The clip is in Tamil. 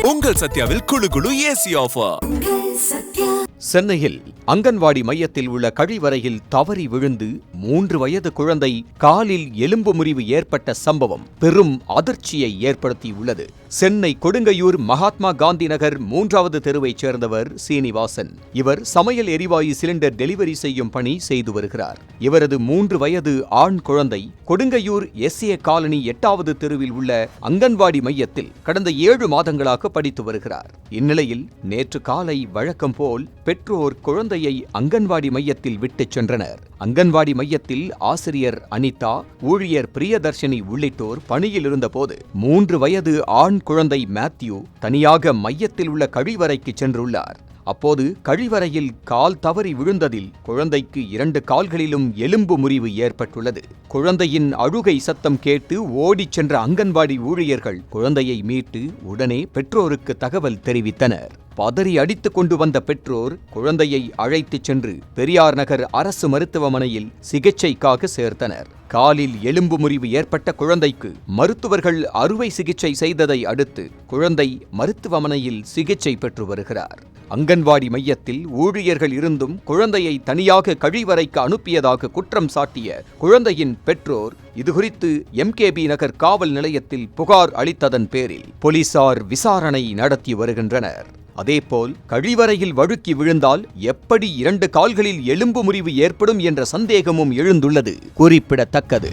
உங்கள் சத்யாவில் குளு குளு ஏசி ஆஃபர். சென்னையில் அங்கன்வாடி மையத்தில் உள்ள கழிவறையில் தவறி விழுந்து 3 வயது குழந்தை காலில் எலும்பு முறிவு ஏற்பட்ட சம்பவம் பெரும் அதிர்ச்சியை ஏற்படுத்தியுள்ளது. சென்னை கொடுங்கையூர் மகாத்மா காந்தி நகர் 3வது தெருவைச் சேர்ந்தவர் சீனிவாசன். இவர் சமையல் எரிவாயு சிலிண்டர் டெலிவரி செய்யும் பணி செய்து வருகிறார். இவரது 3 வயது ஆண் குழந்தை கொடுங்கையூர் எஸ்ஏ காலனி 8வது தெருவில் உள்ள அங்கன்வாடி மையத்தில் கடந்த 7 மாதங்களாக படித்து வருகிறார். இந்நிலையில் நேற்று காலை வழக்கம் போல் பெற்றோர் குழந்தையை அங்கன்வாடி மையத்தில் விட்டுச் சென்றனர். அங்கன்வாடி மையத்தில் ஆசிரியர் அனிதா, ஊழியர் பிரியதர்ஷினி உள்ளிட்டோர் பணியில் இருந்தபோது 3 வயது ஆண் குழந்தை மேத்யூ தனியாக மையத்தில் உள்ள கழிவறைக்கு சென்றுள்ளார். அப்போது கழிவறையில் கால் தவறி விழுந்ததில் குழந்தைக்கு 2 கால்களிலும் எலும்பு முறிவு ஏற்பட்டுள்ளது. குழந்தையின் அழுகை சத்தம் கேட்டு ஓடிச் சென்ற அங்கன்வாடி ஊழியர்கள் குழந்தையை மீட்டு உடனே பெற்றோருக்கு தகவல் தெரிவித்தனர். பதறி அடித்துக் கொண்டு வந்த பெற்றோர் குழந்தையை அழைத்துச் சென்று பெரியார் நகர் அரசு மருத்துவமனையில் சிகிச்சைக்காக சேர்த்தனர். காலில் எலும்பு முறிவு ஏற்பட்ட குழந்தைக்கு மருத்துவர்கள் அறுவை சிகிச்சை செய்ததை அடுத்து குழந்தை மருத்துவமனையில் சிகிச்சை பெற்று வருகிறார். அங்கன்வாடி மையத்தில் ஊழியர்கள் இருந்தும் குழந்தையை தனியாக கழிவறைக்கு அனுப்பியதாக குற்றம் சாட்டிய குழந்தையின் பெற்றோர் இதுகுறித்து MKB நகர் காவல் நிலையத்தில் புகார் அளித்ததன் பேரில் போலீசார் விசாரணை நடத்தி வருகின்றனர். அதேபோல் கழிவறையில் வழுக்கி விழுந்தால் எப்படி 2 கால்களில் எலும்பு முறிவு ஏற்படும் என்ற சந்தேகமும் எழுந்துள்ளது குறிப்பிடத்தக்கது.